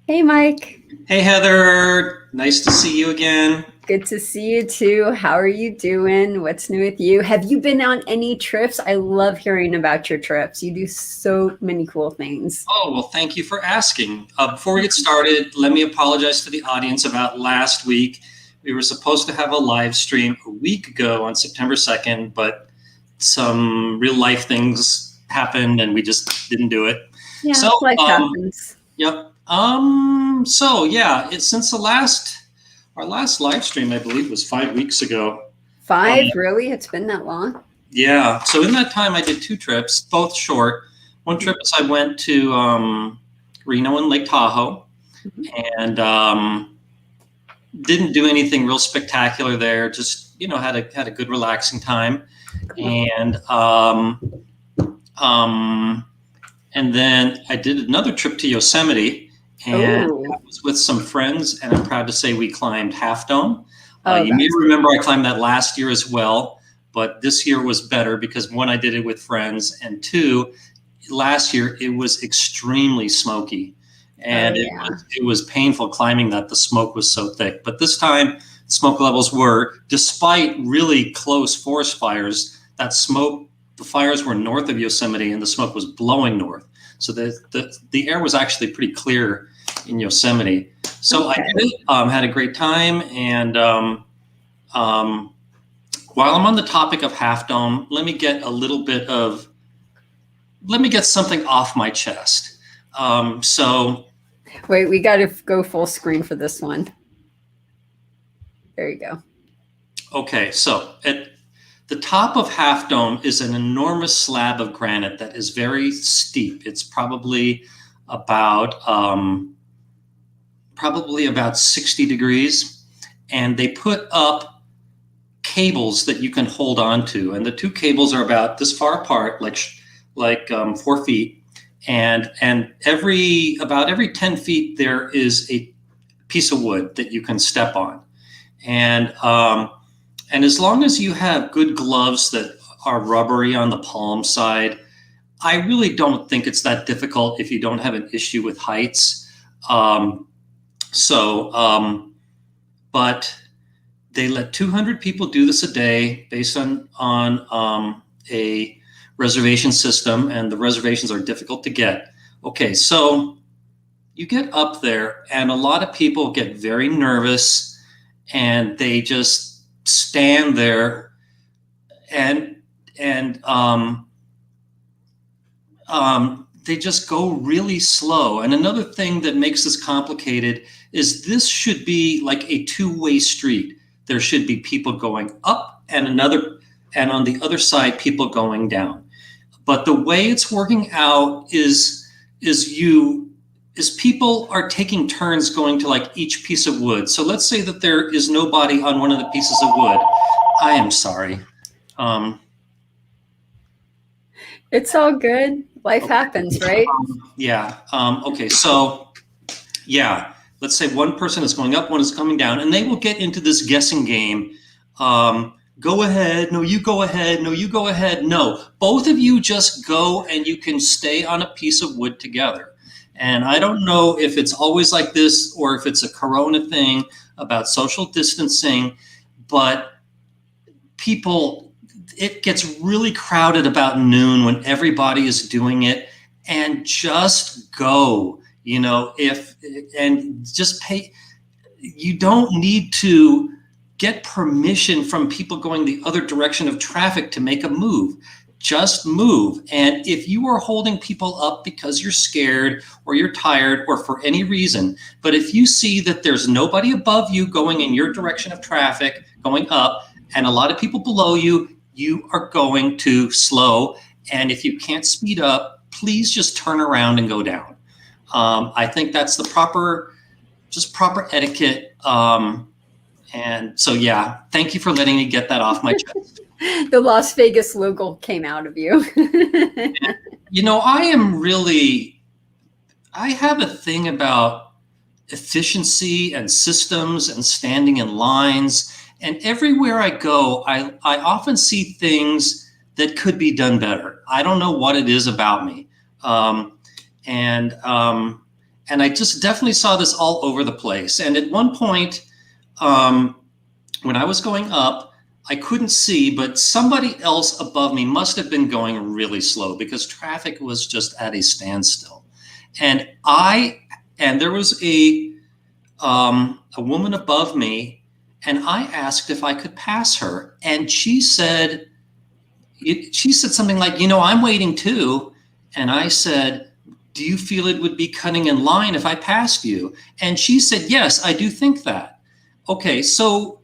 Hey, Mike. Hey Heather, nice to see you again. Good to see you too. How are you doing? What's new with you? Have you been on any trips? I love hearing about your trips. You do so many cool things. Oh, well, thank you for asking. Before we get started, let me apologize to the audience about last week. We were supposed to have a live stream a week ago on September 2nd, but some real life things happened and we just didn't do it. Yeah, So, life happens. yep. It's since our last live stream, I believe, was 5 weeks ago. Um, Five? Really? It's been that long? Yeah. So in that time, I did two trips, both short. One trip is I went to Reno and Lake Tahoe, Mhm. and didn't do anything real spectacular there. Just had a good relaxing time, Cool. and um, and then I did another trip to Yosemite, and Oh, that was with some friends. And I'm proud to say we climbed Half Dome. oh, You may that's remember I climbed that last year as well, but this year was better because one, I did it with friends, and two, last year it was extremely smoky, oh and yeah. it was painful climbing that. The smoke was so thick, but this time smoke levels were, despite really close forest fires, the fires were north of Yosemite and the smoke was blowing north, so the air was actually pretty clear in Yosemite. So I Okay. did it, had a great time, and um, while I'm on the topic of Half Dome, let me get something off my chest. So, Wait, we got to go full screen for this one. There you go. okay, so at the top of Half Dome is an enormous slab of granite that is very steep. It's probably about 60 degrees, and they put up cables that you can hold on to, and the two cables are about this far apart, like 4 feet, and every 10 feet there is a piece of wood that you can step on, and as long as you have good gloves that are rubbery on the palm side, I really don't think it's that difficult if you don't have an issue with heights. Um, so, but they let 200 people do this a day based on a reservation system, and the reservations are difficult to get. Okay, so you get up there, and a lot of people get very nervous, and they just stand there and and they just go really slow. And another thing that makes this complicated is this should be like a two-way street. There should be people going up and on the other side, people going down. But the way it's working out is you is people are taking turns going to like each piece of wood. So let's say that there is nobody on one of the pieces of wood. I am sorry. Um, It's all good. Life okay. happens, right? Yeah. Okay. So, yeah, let's say one person is going up, one is coming down, and they will get into this guessing game. Go ahead. No, you go ahead. No, you go ahead. No, both of you just go, and you can stay on a piece of wood together. And I don't know if it's always like this or if it's a Corona thing about social distancing, but people, it gets really crowded about noon when everybody is doing it, and just go, if and just pay. You don't need to get permission from people going the other direction of traffic to make a move. Just move. And if you are holding people up because you're scared or you're tired or for any reason, but if you see that there's nobody above you going in your direction of traffic going up and a lot of people below you, you are going too slow. And if you can't speed up, please just turn around and go down. I think that's the proper etiquette. And so, yeah, thank you for letting me get that off my chest. The Las Vegas local came out of you. I have a thing about efficiency and systems and standing in lines. And everywhere I go, I often see things that could be done better. I don't know what it is about me. Um, and And I just definitely saw this all over the place. And at one point, when I was going up, I couldn't see, but somebody else above me must have been going really slow because traffic was just at a standstill. And there was a woman above me, and I asked if I could pass her, and she said something like, I'm waiting too. And I said, do you feel it would be cutting in line if I passed you? And she said, yes, I do think that. Okay, so,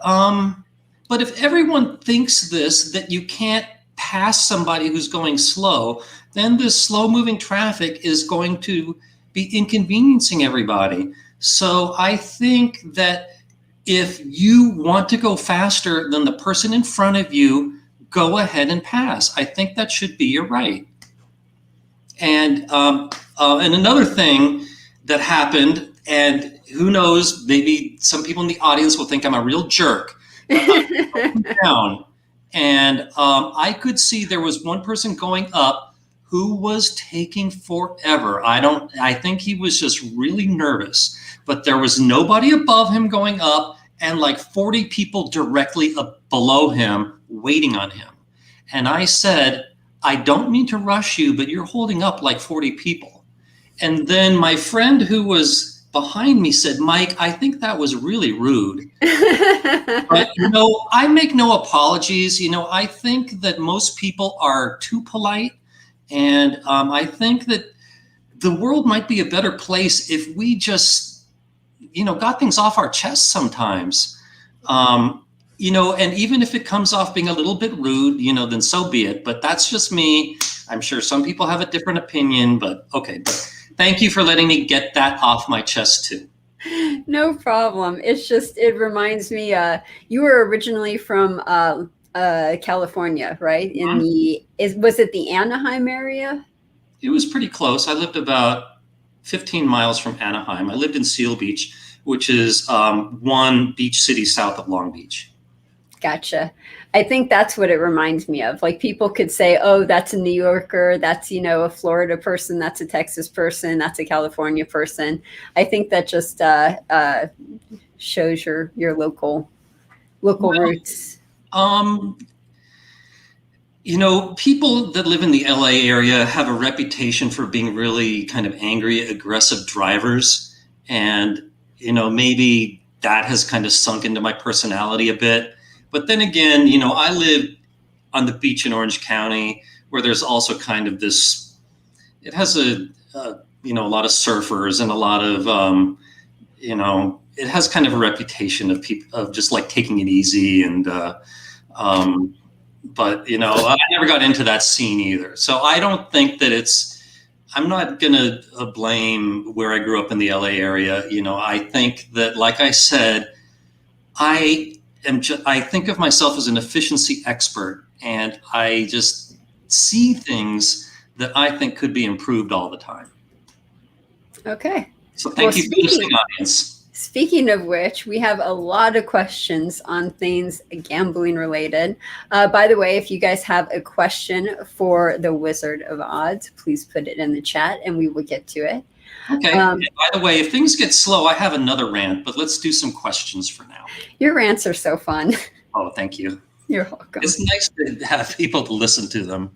but if everyone thinks that you can't pass somebody who's going slow, then this slow moving traffic is going to be inconveniencing everybody. So I think that if you want to go faster than the person in front of you, go ahead and pass. I think that should be your right. And another thing that happened, and who knows, maybe some people in the audience will think I'm a real jerk. Down, and I could see there was one person going up who was taking forever. I think he was just really nervous, but there was nobody above him going up and like 40 people directly below him waiting on him. And I said, I don't mean to rush you, but you're holding up like 40 people. And then my friend who was behind me said, Mike, I think that was really rude. But, I make no apologies. I think that most people are too polite. And I think that the world might be a better place if we just, got things off our chest sometimes. And even if it comes off being a little bit rude, then so be it. But that's just me. I'm sure some people have a different opinion, but okay. But thank you for letting me get that off my chest too. No problem. It reminds me, you were originally from California, right? Was it the Anaheim area? It was pretty close. I lived about 15 miles from Anaheim. I lived in Seal Beach, which is one beach city south of Long Beach. Gotcha. I think that's what it reminds me of. Like people could say, oh, that's a New Yorker. That's, a Florida person. That's a Texas person. That's a California person. I think that just shows your local roots. People that live in the LA area have a reputation for being really kind of angry, aggressive drivers. And, maybe that has kind of sunk into my personality a bit. But then again, I live on the beach in Orange County where there's also kind of this, it has a lot of surfers and a lot of, it has kind of a reputation of people of just like taking it easy. And, but, I never got into that scene either. So I don't think that I'm not going to blame where I grew up in the LA area. I think that, like I said, I think of myself as an efficiency expert, and I just see things that I think could be improved all the time. Okay. So thank you for listening, audience. Speaking of which, we have a lot of questions on things gambling related. By the way, if you guys have a question for the Wizard of Oz, please put it in the chat and we will get to it. Okay. And by the way, if things get slow, I have another rant, but let's do some questions for now. Your rants are so fun. Oh, thank you. You're welcome. It's nice to have people to listen to them.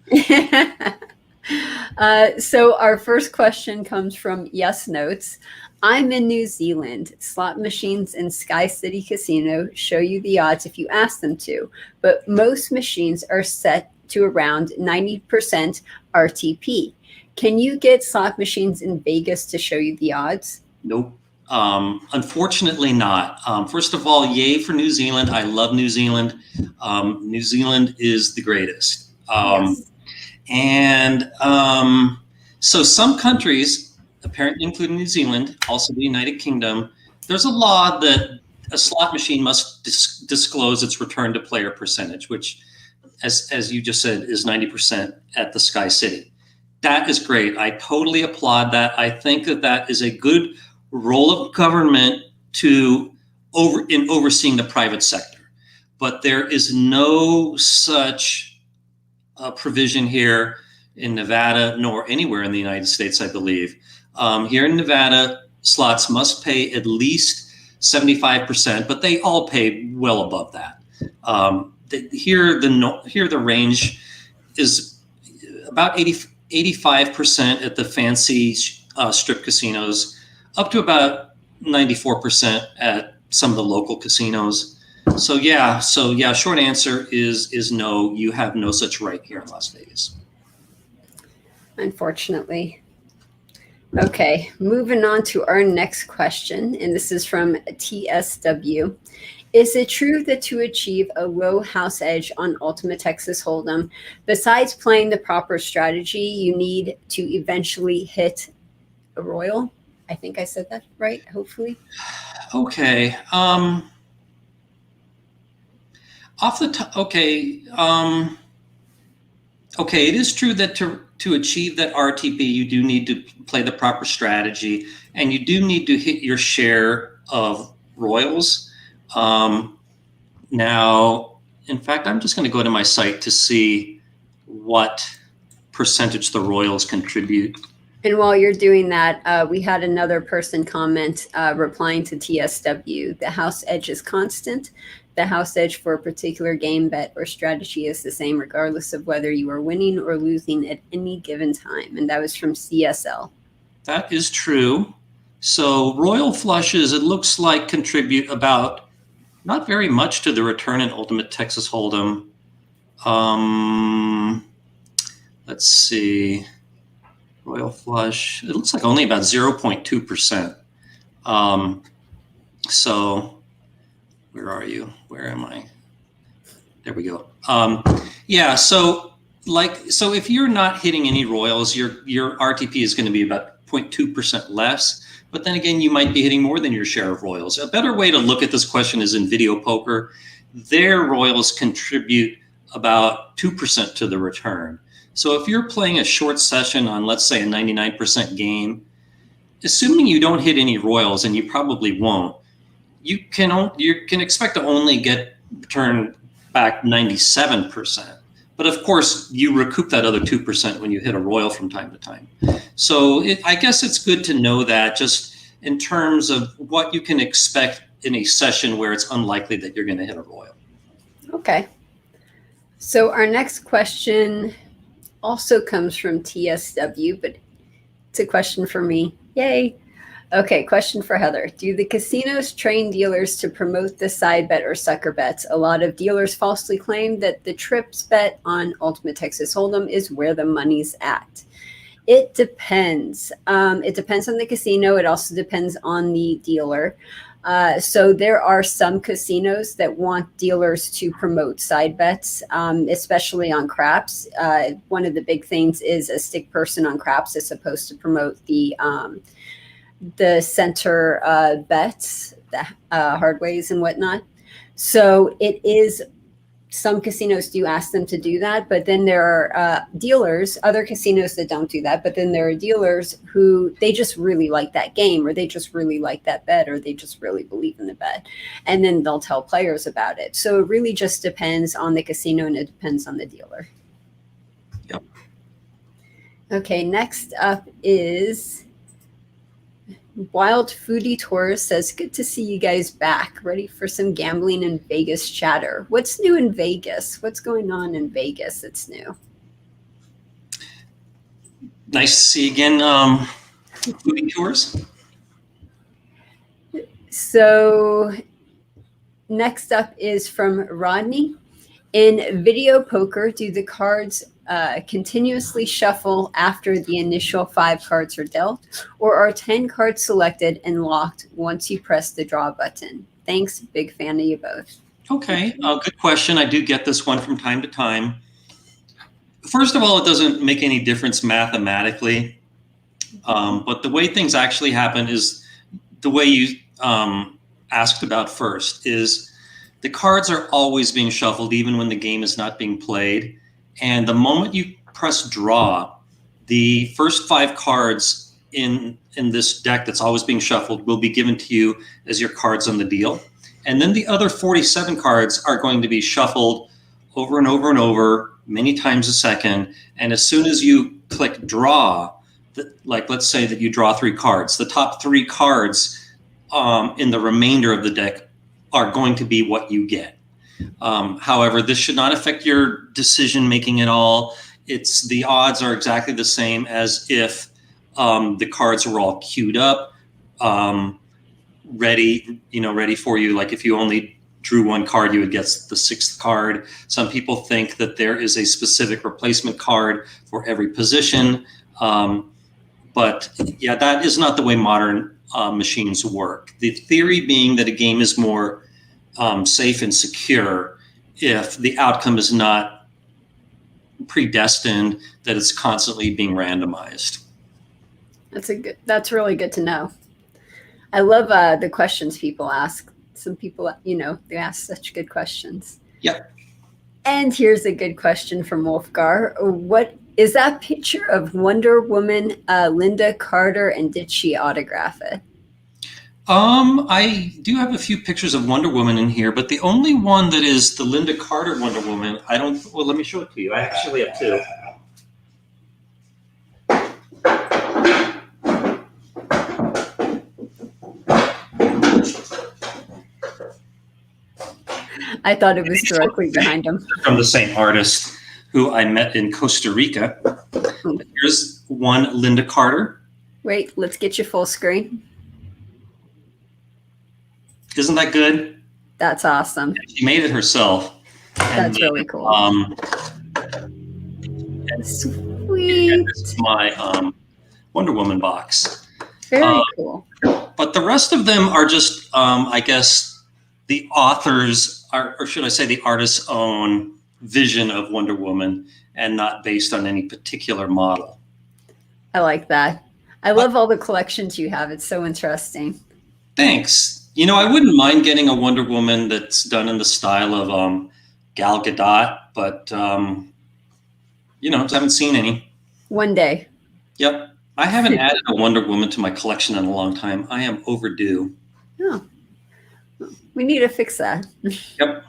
So our first question comes from Yes Notes. I'm in New Zealand. Slot machines in Sky City Casino show you the odds if you ask them to, but most machines are set to around 90% RTP. Can you get slot machines in Vegas to show you the odds? Nope. Unfortunately not. First of all, yay for New Zealand. I love New Zealand. New Zealand is the greatest. Yes. And so some countries, apparently including New Zealand, also the United Kingdom, there's a law that a slot machine must disclose its return to player percentage, which, as you just said, is 90% at the Sky City. That is great. I totally applaud that. I think that is a good role of government in overseeing the private sector. But there is no such provision here in Nevada, nor anywhere in the United States, I believe. Here in Nevada, slots must pay at least 75%, but they all pay well above that. Here the range is about 85% at the fancy strip casinos, up to about 94% at some of the local casinos. So yeah, short answer is no. You have no such right here in Las Vegas. Unfortunately. Okay, moving on to our next question, and this is from TSW. Is it true that to achieve a low house edge on Ultimate Texas Hold'em, besides playing the proper strategy, you need to eventually hit a royal? I think I said that right, hopefully. Okay. Off the top, okay. Okay, it is true that to achieve that RTP, you do need to play the proper strategy, and you do need to hit your share of royals. Now, in fact, I'm just going to go to my site to see what percentage the royals contribute. And while you're doing that, we had another person comment replying to TSW. The house edge is constant. The house edge for a particular game, bet, or strategy is the same regardless of whether you are winning or losing at any given time. And that was from CSL. That is true. So royal flushes, it looks like, contribute about not very much to the return in Ultimate Texas Hold'em. Let's see. Royal flush, it looks like only about 0.2%. So where are you? Where am I? There we go. Yeah, so if you're not hitting any royals, your RTP is going to be about 0.2% less. But then again, you might be hitting more than your share of royals. A better way to look at this question is in video poker. Their royals contribute about 2% to the return. So if you're playing a short session on, let's say, a 99% game, assuming you don't hit any royals, and you probably won't, you can expect to only get return back 97%. But of course, you recoup that other 2% when you hit a royal from time to time. So I guess it's good to know that, just in terms of what you can expect in a session where it's unlikely that you're going to hit a royal. Okay. So our next question also comes from TSW, but it's a question for me. Yay. Okay, question for Heather. Do the casinos train dealers to promote the side bet or sucker bets? A lot of dealers falsely claim that the trips bet on Ultimate Texas Hold'em is where the money's at. It depends. It depends on the casino. It also depends on the dealer. So there are some casinos that want dealers to promote side bets, especially on craps. One of the big things is a stick person on craps is supposed to promote the center bets, the hard ways and whatnot. So it is, some casinos do ask them to do that, but then there are dealers, other casinos that don't do that, but then there are dealers who they just really like that game, or they just really like that bet, or they just really believe in the bet. And then they'll tell players about it. So it really just depends on the casino, and it depends on the dealer. Yep. Okay, next up is Wild Foodie Tourist says, good to see you guys back. Ready for some gambling in Vegas chatter. What's new in Vegas? What's going on in Vegas that's new? Nice to see you again, Foodie Tours. So next up is from Rodney. In video poker, do the cards continuously shuffle after the initial 5 cards are dealt, or are 10 cards selected and locked once you press the draw button? Thanks. Big fan of you both. Okay, good question. I do get this one from time to time. First of all, it doesn't make any difference mathematically, but the way things actually happen is the way you asked about first, is the cards are always being shuffled even when the game is not being played. And the moment you press draw, the first 5 cards in this deck that's always being shuffled will be given to you as your cards on the deal. And then the other 47 cards are going to be shuffled over and over and over, many times a second. And as soon as you click draw, like let's say that you draw 3 cards. The top 3 cards in the remainder of the deck are going to be what you get. However, this should not affect your decision making at all. The odds are exactly the same as if the cards were all queued up, ready for you. Like if you only drew 1 card, you would get the 6th card. Some people think that there is a specific replacement card for every position. But yeah, that is not the way modern machines work. The theory being that a game is more safe and secure if the outcome is not predestined, that it's constantly being randomized. That's really good to know. I love the questions people ask. Some people, they ask such good questions. Yep. And here's a good question from Wolfgar. What is that picture of Wonder Woman, Linda Carter, and did she autograph it? I do have a few pictures of Wonder Woman in here, but the only one that is the Linda Carter Wonder Woman, well, let me show it to you. I actually have 2. I thought it was directly behind him. From the same artist who I met in Costa Rica. Here's one Linda Carter. Wait, let's get you full screen. Isn't that good? That's awesome. She made it herself. That's really cool. Sweet. This is my Wonder Woman box. Very cool. But the rest of them are just, I guess, the author's, or should I say the artist's own vision of Wonder Woman and not based on any particular model. I like that. I love all the collections you have. It's so interesting. Thanks. I wouldn't mind getting a Wonder Woman that's done in the style of Gal Gadot, but, I haven't seen any. One day. Yep. I haven't added a Wonder Woman to my collection in a long time. I am overdue. Oh. We need to fix that. Yep.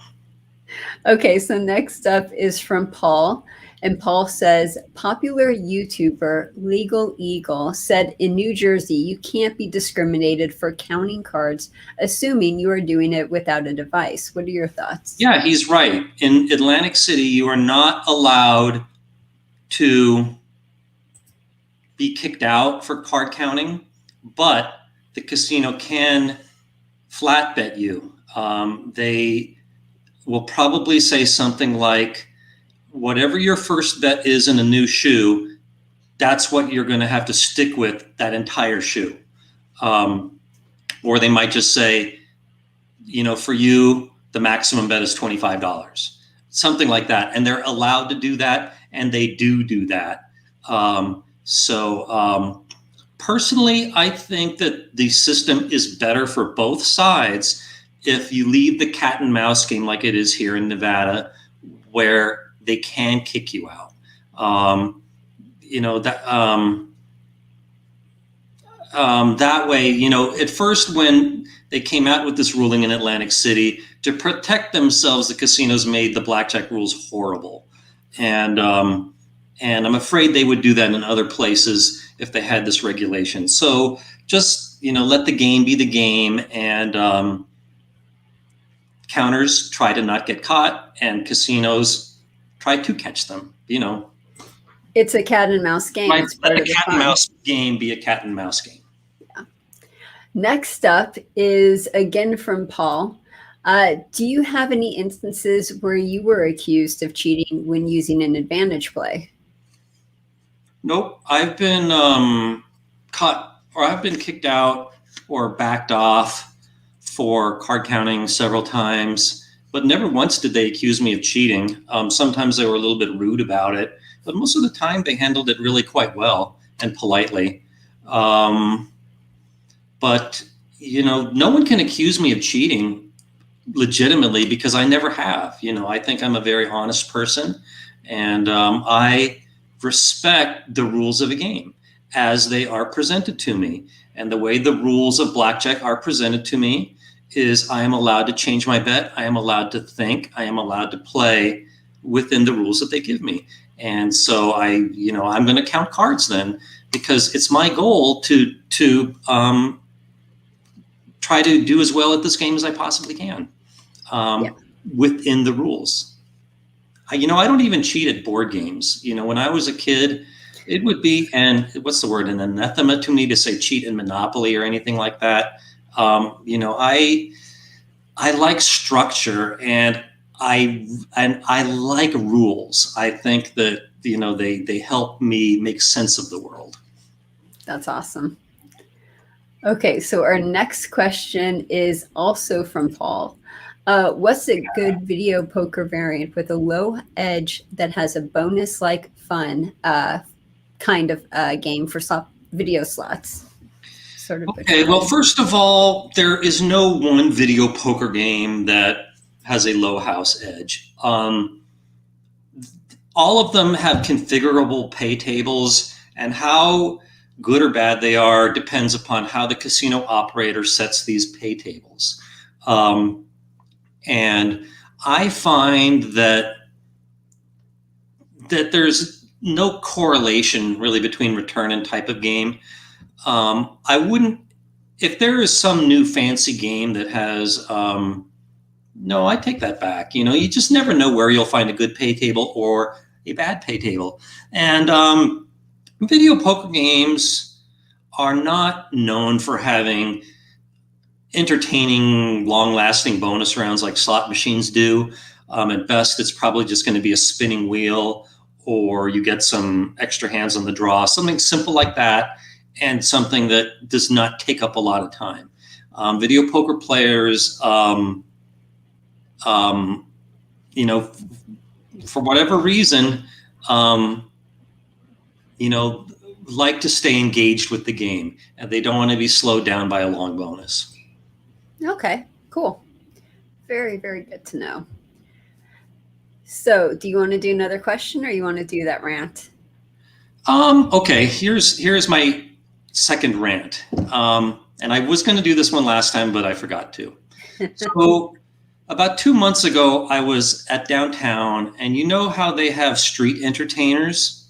Okay, so next up is from Paul. And Paul says, popular YouTuber Legal Eagle said in New Jersey, you can't be discriminated for counting cards, assuming you are doing it without a device. What are your thoughts? Yeah, he's right. In Atlantic City, you are not allowed to be kicked out for card counting, but the casino can flat bet you. They will probably say something like, whatever your first bet is in a new shoe, that's what you're going to have to stick with that entire shoe. Or they might just say, for you, the maximum bet is $25, something like that. And they're allowed to do that, and they do that. Personally, I think that the system is better for both sides if you leave the cat and mouse game like it is here in Nevada, where they can kick you out. That way, at first when they came out with this ruling in Atlantic City, to protect themselves, the casinos made the blackjack rules horrible. And I'm afraid they would do that in other places if they had this regulation. So just, let the game be the game, and counters try to not get caught, and casinos try to catch them. It's a cat and mouse game. Let the cat and mouse game be a cat and mouse game. Yeah. Next up is again from Paul. Do you have any instances where you were accused of cheating when using an advantage play? Nope. I've been caught, or I've been kicked out or backed off for card counting several times, but never once did they accuse me of cheating. Sometimes they were a little bit rude about it, but most of the time they handled it really quite well and politely. But, no one can accuse me of cheating legitimately because I never have. I think I'm a very honest person, and I respect the rules of a game as they are presented to me. And the way the rules of blackjack are presented to me is I am allowed to change my bet. I am allowed to think. I am allowed to play within the rules that they give me. And so I'm going to count cards then. because it's my goal to try to do as well at this game as I possibly can, within the rules. I don't even cheat at board games. When I was a kid, it would be, and what's the word, an anathema to me to say cheat in Monopoly or anything like that. I like structure, and I like rules. I think that they help me make sense of the world. That's awesome. Okay, so our next question is also from Paul. What's a good video poker variant with a low edge that has a bonus-like fun kind of game for video slots? Sort of. Okay, well, first of all, there is no one video poker game that has a low house edge. All of them have configurable pay tables, and how good or bad they are depends upon how the casino operator sets these pay tables. And I find that there's no correlation really between return and type of game. I wouldn't, if there is some new fancy game that has, no, I take that back. You just never know where you'll find a good pay table or a bad pay table. And video poker games are not known for having entertaining, long-lasting bonus rounds like slot machines do. At best, it's probably just going to be a spinning wheel, or you get some extra hands on the draw, something simple like that, and something that does not take up a lot of time. Video poker players, for whatever reason, like to stay engaged with the game, and they don't want to be slowed down by a long bonus. Okay, cool. Very, very good to know. So do you want to do another question, or you want to do that rant? Okay, here's my second rant. And I was going to do this one last time, but I forgot to. So about 2 months ago, I was at downtown, and you know how they have street entertainers,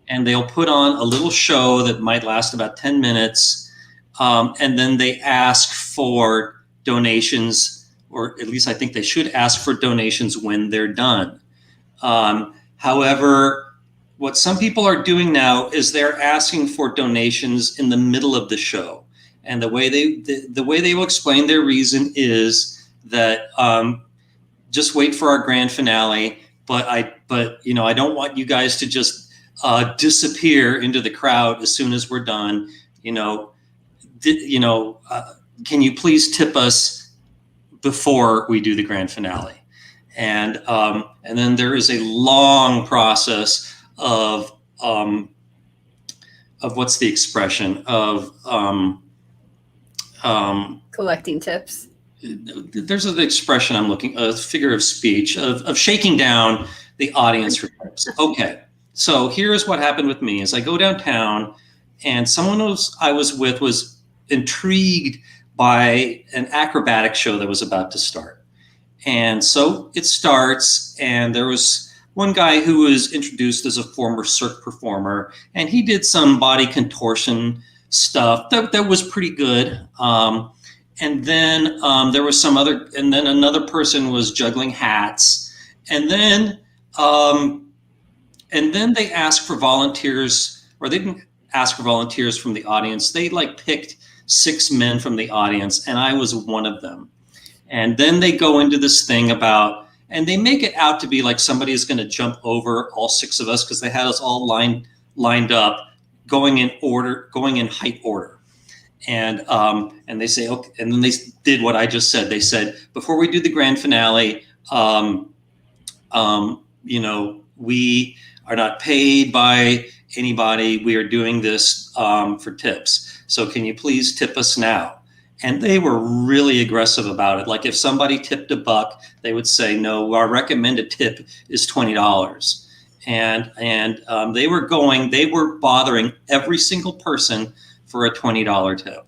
and they'll put on a little show that might last about 10 minutes. And then they ask for donations, or at least I think they should ask for donations when they're done. However, what some people are doing now is they're asking for donations in the middle of the show. And the way they will explain their reason is that just wait for our grand finale, but I don't want you guys to just disappear into the crowd as soon as we're done. Can you please tip us before we do the grand finale? And then there is a long process of what's the expression of collecting tips. There's an expression I'm looking, a figure of speech of shaking down the audience for tips. Okay, so here's what happened with me: is I go downtown, and someone I was with was intrigued by an acrobatic show that was about to start. And so it starts, and there was one guy who was introduced as a former cirque performer, and he did some body contortion stuff that was pretty good. And then there was and then another person was juggling hats. And then they asked for volunteers, or they didn't ask for volunteers from the audience. They picked 6 men from the audience, and I was one of them. And then they go into this thing and they make it out to be like somebody is going to jump over all 6 of us, because they had us all lined up, going in height order. And they say, okay, and then they did what I just said. They said, before we do the grand finale, we are not paid by anybody. We are doing this for tips. So can you please tip us now? And they were really aggressive about it. Like if somebody tipped $1, they would say, no, our recommended tip is $20. And they were bothering every single person for a $20 tip.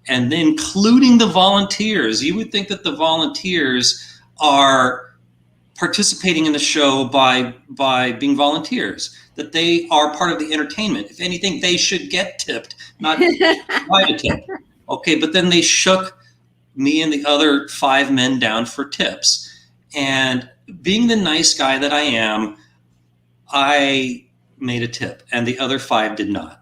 And including the volunteers. You would think that the volunteers are participating in the show by being volunteers, that they are part of the entertainment. If anything, they should get tipped, not buy a tip. Okay, but then they shook me and the other 5 men down for tips. And being the nice guy that I am, I made a tip and the other 5 did not.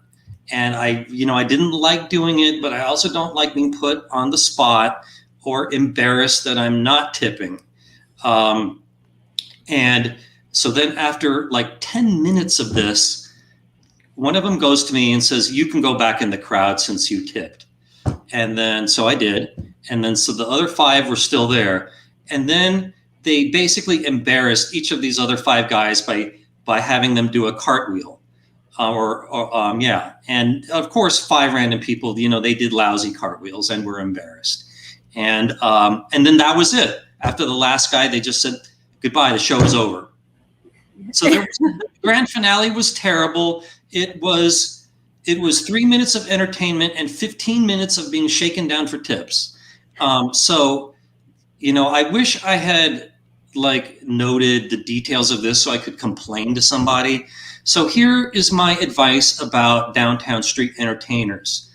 And I didn't like doing it, but I also don't like being put on the spot or embarrassed that I'm not tipping. And so then after like 10 minutes of this, one of them goes to me and says, "You can go back in the crowd since you tipped." And then, so I did. And then, so the other 5 were still there. And then they basically embarrassed each of these other 5 guys by having them do a cartwheel. And of course, 5 random people, they did lousy cartwheels and were embarrassed. And then that was it. After the last guy, they just said, "Goodbye, the show is over." So the grand finale was terrible. It was 3 minutes of entertainment and 15 minutes of being shaken down for tips. I wish I had noted the details of this so I could complain to somebody. So here is my advice about downtown street entertainers.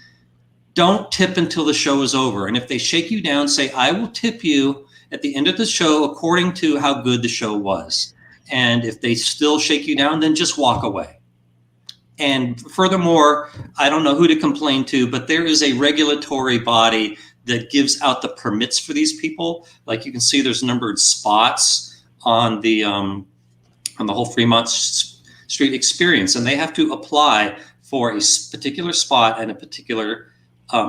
Don't tip until the show is over. And if they shake you down, say, "I will tip you at the end of the show according to how good the show was." And if they still shake you down, then just walk away. And furthermore, I don't know who to complain to, but there is a regulatory body that gives out the permits for these people. Like you can see, there's numbered spots on the whole Fremont Street experience, and they have to apply for a particular spot and a particular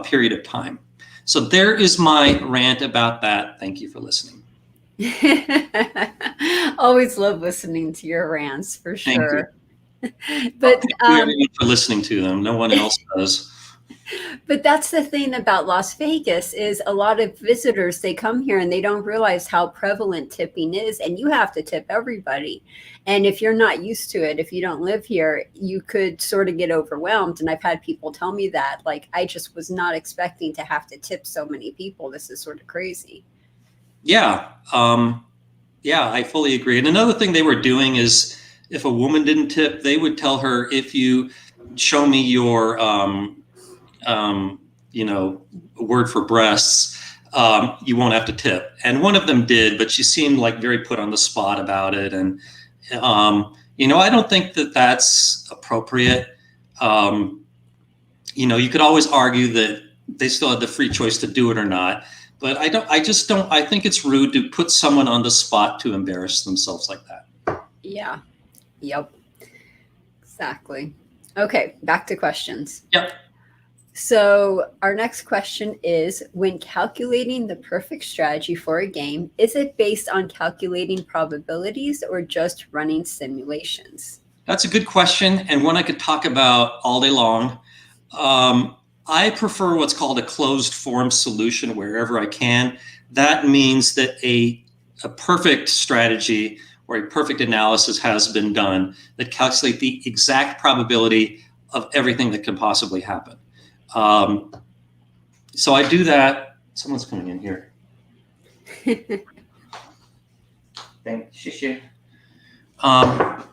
period of time. So there is my rant about that. Thank you for listening. Always love listening to your rants, for sure. But thank you everyone for listening to them. No one else does. But that's the thing about Las Vegas is a lot of visitors, they come here and they don't realize how prevalent tipping is, and you have to tip everybody. And if you're not used to it, if you don't live here, you could sort of get overwhelmed. And I've had people tell me that, I just was not expecting to have to tip so many people. This is sort of crazy. Yeah. I fully agree. And another thing they were doing is if a woman didn't tip, they would tell her, "If you show me your word for breasts, you won't have to tip." And one of them did, but she seemed very put on the spot about it. And, I don't think that that's appropriate. You could always argue that they still had the free choice to do it or not. But I think it's rude to put someone on the spot to embarrass themselves like that. Yeah. Yep. Exactly. Okay. Back to questions. Yep. So our next question is, when calculating the perfect strategy for a game, is it based on calculating probabilities or just running simulations? That's a good question, and one I could talk about all day long. I prefer what's called a closed form solution wherever I can. That means that a perfect strategy or a perfect analysis has been done that calculate the exact probability of everything that can possibly happen. So I do that. Someone's coming in here. Thank you. I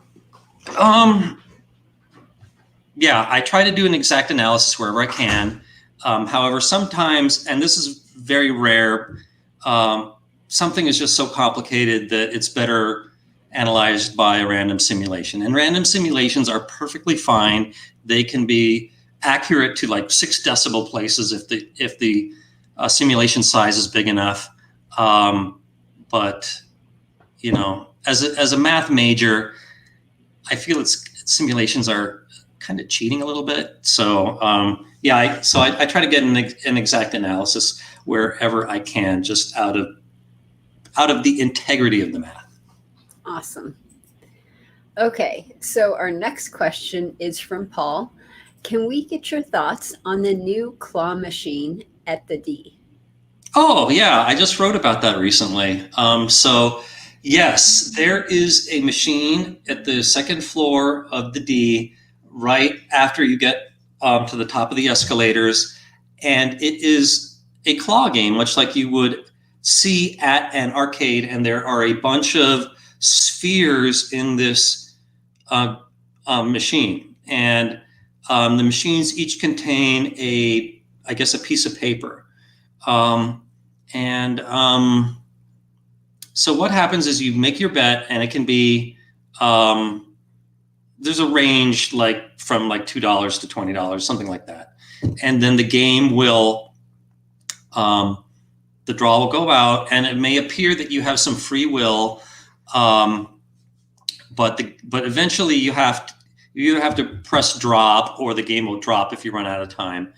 try to do an exact analysis wherever I can. However, sometimes, and this is very rare, something is just so complicated that it's better analyzed by a random simulation. And random simulations are perfectly fine. They can be accurate to 6 decimal places if the simulation size is big enough. But as a math major, I feel simulations are kind of cheating a little bit. So I try to get an exact analysis wherever I can, just out of the integrity of the math. Awesome. Okay, so our next question is from Paul. Can we get your thoughts on the new claw machine at the D? Oh, yeah, I just wrote about that recently. So yes, there is a machine at the second floor of the D right after you get to the top of the escalators. And it is a claw game, much like you would see at an arcade. And there are a bunch of spheres in this machine, and the machines each contain I guess, a piece of paper. So what happens is you make your bet, and it can be, there's a range like from like $2 to $20, something like that. And then the game will, the draw will go out, and it may appear that you have some free will, but eventually you either have to press drop, or the game will drop if you run out of time.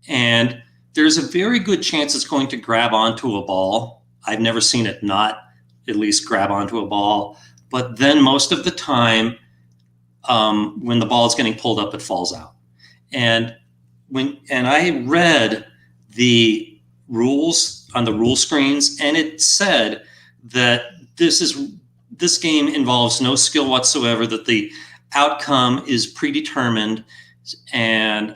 And there's a very good chance it's going to grab onto a ball. I've never seen it not at least grab onto a ball. But then most of the time, when the ball is getting pulled up, it falls out. And I read the rules on the rule screens, and it said that this game involves no skill whatsoever, that the outcome is predetermined. And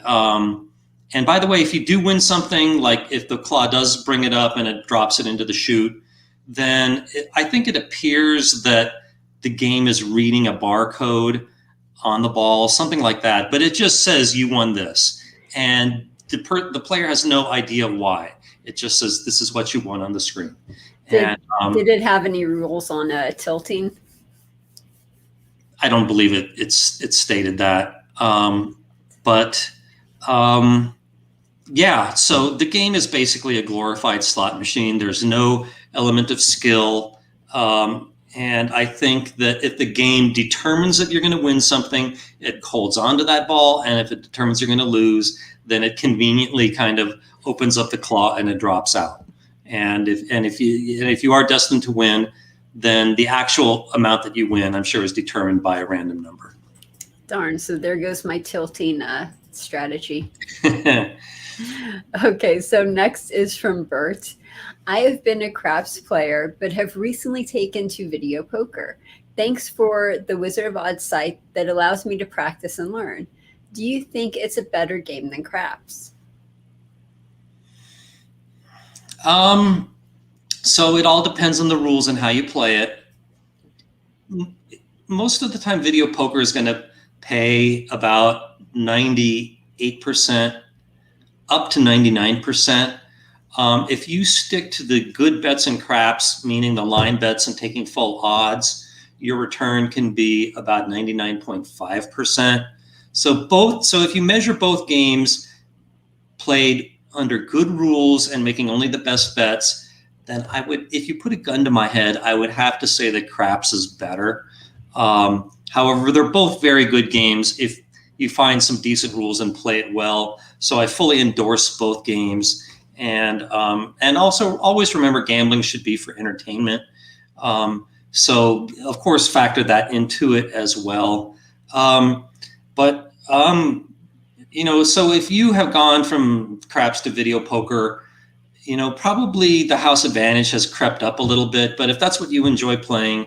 by the way, if you do win something, like if the claw does bring it up and it drops it into the chute, then I think it appears that the game is reading a barcode on the ball, something like that. But it just says you won this. And the player has no idea why. It just says this is what you won on the screen. Did it have any rules on tilting? I don't believe it's stated that. Yeah, so the game is basically a glorified slot machine. There's no element of skill. And I think that if the game determines that you're going to win something, it holds on to that ball. And if it determines you're going to lose, then it conveniently kind of opens up the claw and it drops out. And if you are destined to win, then the actual amount that you win, I'm sure, is determined by a random number. Darn, so there goes my tilting strategy. Okay, so next is from Bert. I have been a craps player, but have recently taken to video poker. Thanks for the Wizard of Oz site that allows me to practice and learn. Do you think it's a better game than craps? So it all depends on the rules and how you play it. Most of the time, video poker is going to pay about 98%, up to 99%. If you stick to the good bets and craps, meaning the line bets and taking full odds, your return can be about 99.5%. So if you measure both games played under good rules and making only the best bets, then if you put a gun to my head, I would have to say that craps is better. However, they're both very good games if you find some decent rules and play it well. So I fully endorse both games. And also always remember, gambling should be for entertainment. So of course factor that into it as well. So if you have gone from craps to video poker, probably the house advantage has crept up a little bit. But if that's what you enjoy playing,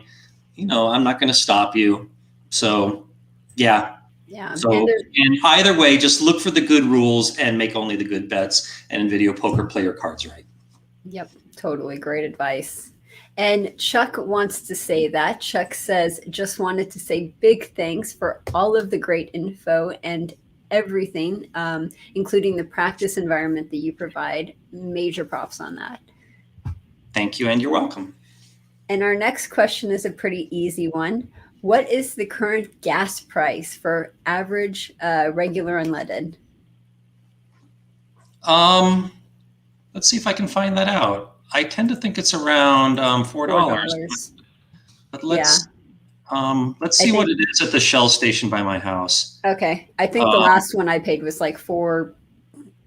I'm not going to stop you. So yeah. Yeah. So, and either way, just look for the good rules and make only the good bets. And in video poker, play your cards right. Yep, totally. Great advice. And Chuck wants to say that. Chuck says, just wanted to say big thanks for all of the great info and everything, including the practice environment that you provide. Major props on that. Thank you, and you're welcome. And our next question is a pretty easy one. What is the current gas price for average regular unleaded? Let's see if I can find that out. I tend to think it's around $4. But let's see what it is at the Shell station by my house. Okay. I think the last one I paid was like $4.10,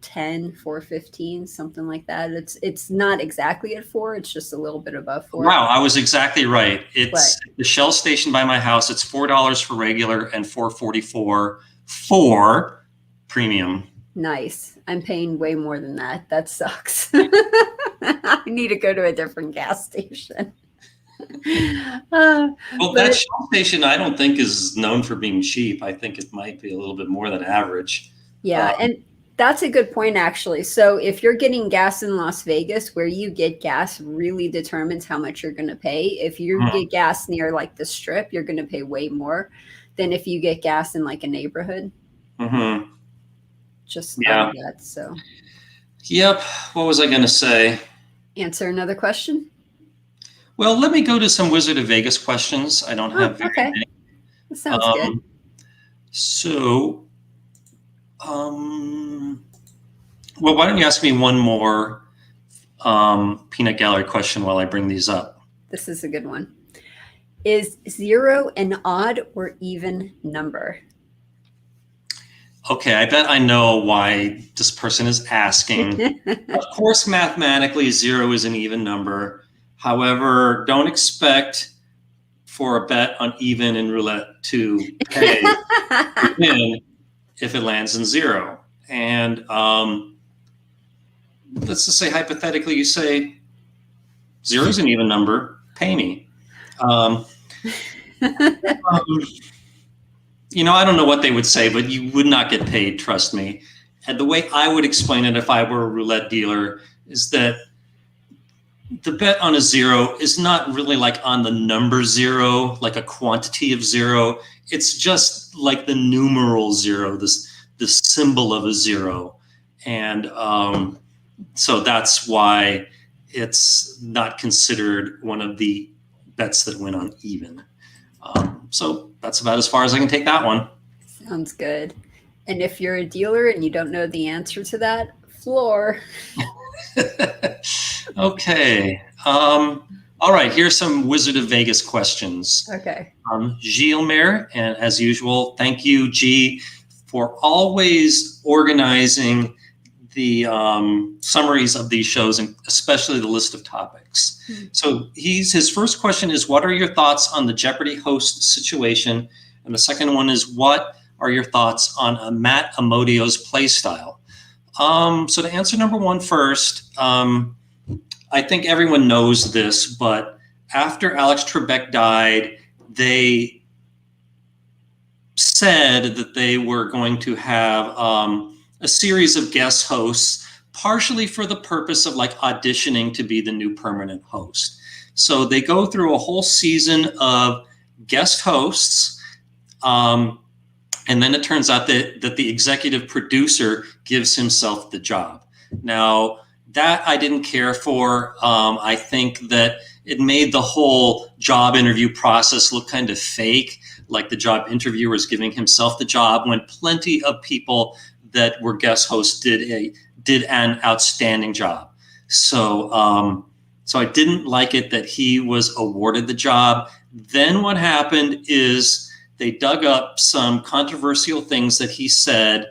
$4.15, something like that. It's not exactly at $4. It's just a little bit above $4. Wow, I was exactly right. It's the Shell station by my house. It's $4 for regular and $4.44 for premium. Nice. I'm paying way more than that. That sucks. I need to go to a different gas station. That Shell station I don't think is known for being cheap. I think it might be a little bit more than average. Yeah, and That's a good point, actually. So if you're getting gas in Las Vegas, where you get gas really determines how much you're going to pay. If you Mhm. get gas near like the strip, you're going to pay way more than if you get gas in like a neighborhood. Mhm. Just thought of Yeah. that. So Yep. What was I going to say? answer another question. Well, let me go to some Wizard of Vegas questions. I don't Oh, have very okay. many. That sounds good. Um, so, um, well, why don't you ask me one more peanut gallery question while I bring these up? This is a good one. Is 0 an odd or even number? Okay, I bet I know why this person is asking. Of course, mathematically, 0 is an even number. However, don't expect for a bet on even in roulette to pay to win if it lands in 0. And let's just say hypothetically, you say 0 is an even number, pay me. Um, I don't know what they would say, but you would not get paid, trust me. And the way I would explain it if I were a roulette dealer is that the bet on a 0 is not really like on the number 0, like a quantity of 0. It's just like the numeral 0, the symbol of a 0. And so that's why it's not considered one of the bets that win on even. So that's about as far as I can take that one. Sounds good. And if you're a dealer and you don't know the answer to that, floor. Okay. All right. Here's some Wizard of Vegas questions. Okay. Gilmer, and as usual, thank you, G, for always organizing the summaries of these shows, and especially the list of topics. Mm-hmm. So his first question is, what are your thoughts on the Jeopardy host situation? And the second one is, what are your thoughts on Matt Amodio's play style? So to answer number one first, I think everyone knows this, but after Alex Trebek died, they said that they were going to have a series of guest hosts, partially for the purpose of like auditioning to be the new permanent host. So they go through a whole season of guest hosts, and then it turns out that the executive producer gives himself the job. Now, that I didn't care for. I think that it made the whole job interview process look kind of fake, like the job interviewer is giving himself the job, when plenty of people that were guest hosts did an outstanding job. So I didn't like it that he was awarded the job. Then what happened is they dug up some controversial things that he said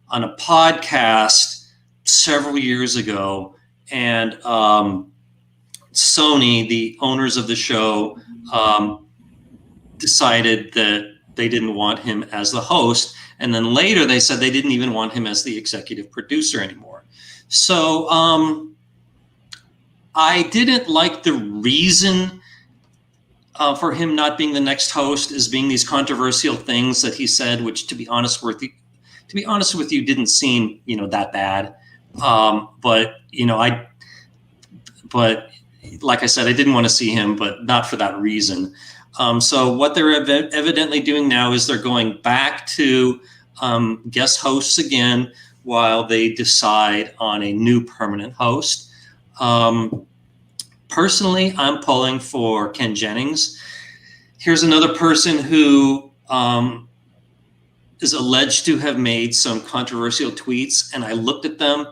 on a podcast several years ago, and Sony, the owners of the show, decided that they didn't want him as the host, and then later they said they didn't even want him as the executive producer anymore. So I didn't like the reason for him not being the next host as being these controversial things that he said, which to be honest with you didn't seem that bad. But like I said, I didn't want to see him, but not for that reason. So what they're evidently doing now is they're going back to guest hosts again while they decide on a new permanent host. Personally, I'm pulling for Ken Jennings. Here's another person who is alleged to have made some controversial tweets, and I looked at them,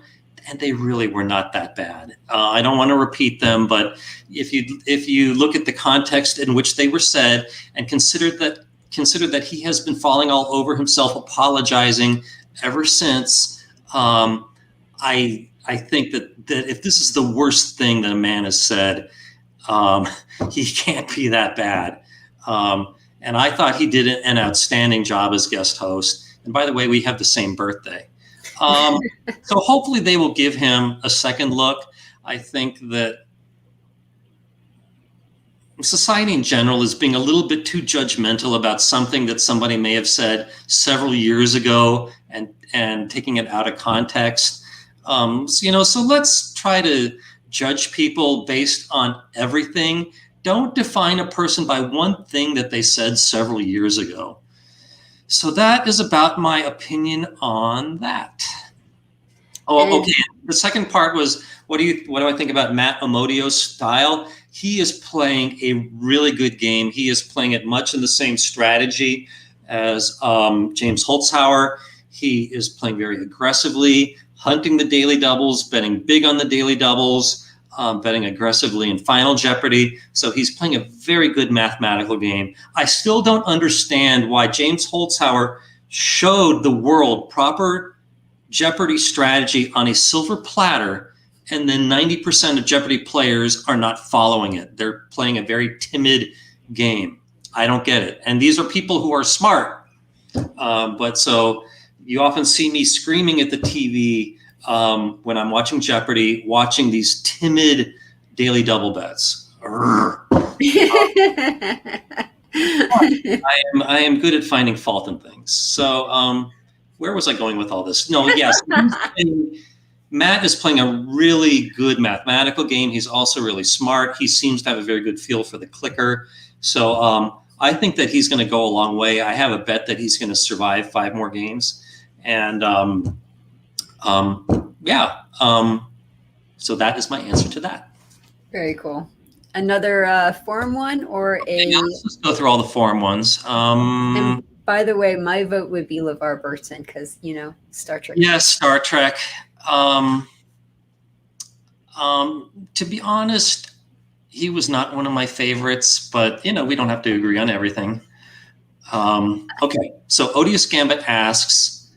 and they really were not that bad. I don't want to repeat them, but if you look at the context in which they were said and consider that he has been falling all over himself, apologizing ever since, I think that if this is the worst thing that a man has said, he can't be that bad. And I thought he did an outstanding job as guest host. And by the way, we have the same birthday. So hopefully they will give him a second look. I think that society in general is being a little bit too judgmental about something that somebody may have said several years ago and taking it out of context. So let's try to judge people based on everything. Don't define a person by one thing that they said several years ago. So that is about my opinion on that. Oh, okay. The second part was, what do I think about Matt Amodio's style? He is playing a really good game. He is playing it much in the same strategy as James Holzhauer. He is playing very aggressively, hunting the daily doubles, betting big on the daily doubles, betting aggressively in Final Jeopardy. So he's playing a very good mathematical game. I still don't understand why James Holzhauer showed the world proper Jeopardy strategy on a silver platter, and then 90% of Jeopardy players are not following it. They're playing a very timid game. I don't get it. And these are people who are smart. But so you often see me screaming at the TV when I'm watching Jeopardy, watching these timid daily double bets. I am good at finding fault in things. So where was I going with all this? No, yes. Matt is playing a really good mathematical game. He's also really smart. He seems to have a very good feel for the clicker. So I think that he's going to go a long way. I have a bet that he's going to survive 5 more games. And so that is my answer to that. Very cool. Another forum one or a... Let's go through all the forum ones. And by the way, my vote would be LeVar Burton because, Star Trek. Yes, Star Trek. To be honest, he was not one of my favorites, but, we don't have to agree on everything. Okay, so Odious Gambit asks,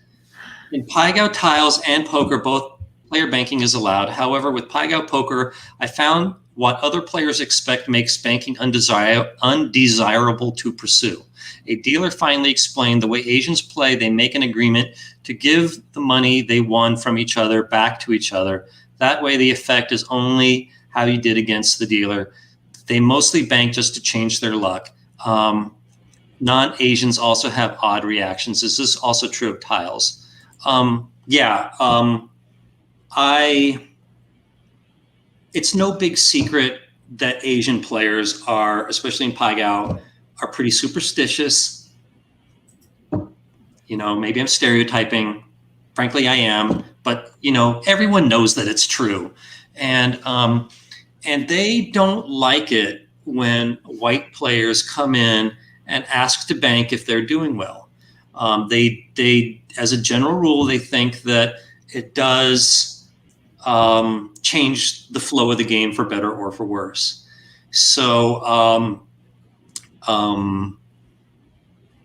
in Pai Gow Tiles and poker, both player banking is allowed. However, with Pai Gow Poker, I found what other players expect makes banking undesirable to pursue. A dealer finally explained the way Asians play, they make an agreement to give the money they won from each other back to each other. That way the effect is only how you did against the dealer. They mostly bank just to change their luck. Non-Asians also have odd reactions. Is this also true of tiles? It's no big secret that Asian players are, especially in Pai Gow, are pretty superstitious. Maybe I'm stereotyping. Frankly, I am. But, everyone knows that it's true. And they don't like it when white players come in and ask to bank if they're doing well. They, as a general rule, they think that it does change the flow of the game for better or for worse. So,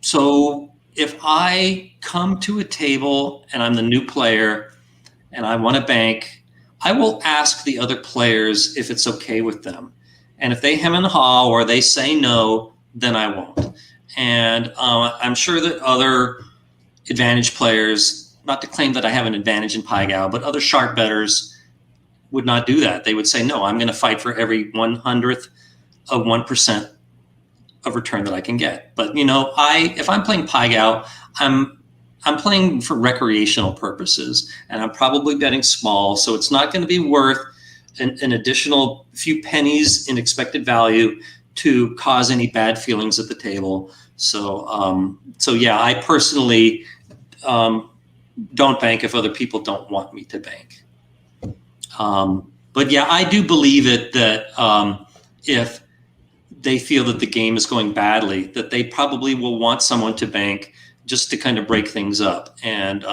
so if I come to a table and I'm the new player and I want to bank, I will ask the other players if it's okay with them. And if they hem and haw or they say no, then I won't. And I'm sure that other advantage players, not to claim that I have an advantage in Pai Gow, but other sharp bettors would not do that. They would say, no, I'm going to fight for every 100th of 1% of return that I can get. But, if I'm playing Pai Gow, I'm playing for recreational purposes, and I'm probably betting small, so it's not going to be worth an additional few pennies in expected value to cause any bad feelings at the table. So yeah, I personally don't bank if other people don't want me to bank. But yeah, I do believe it that if they feel that the game is going badly, that they probably will want someone to bank just to kind of break things up. And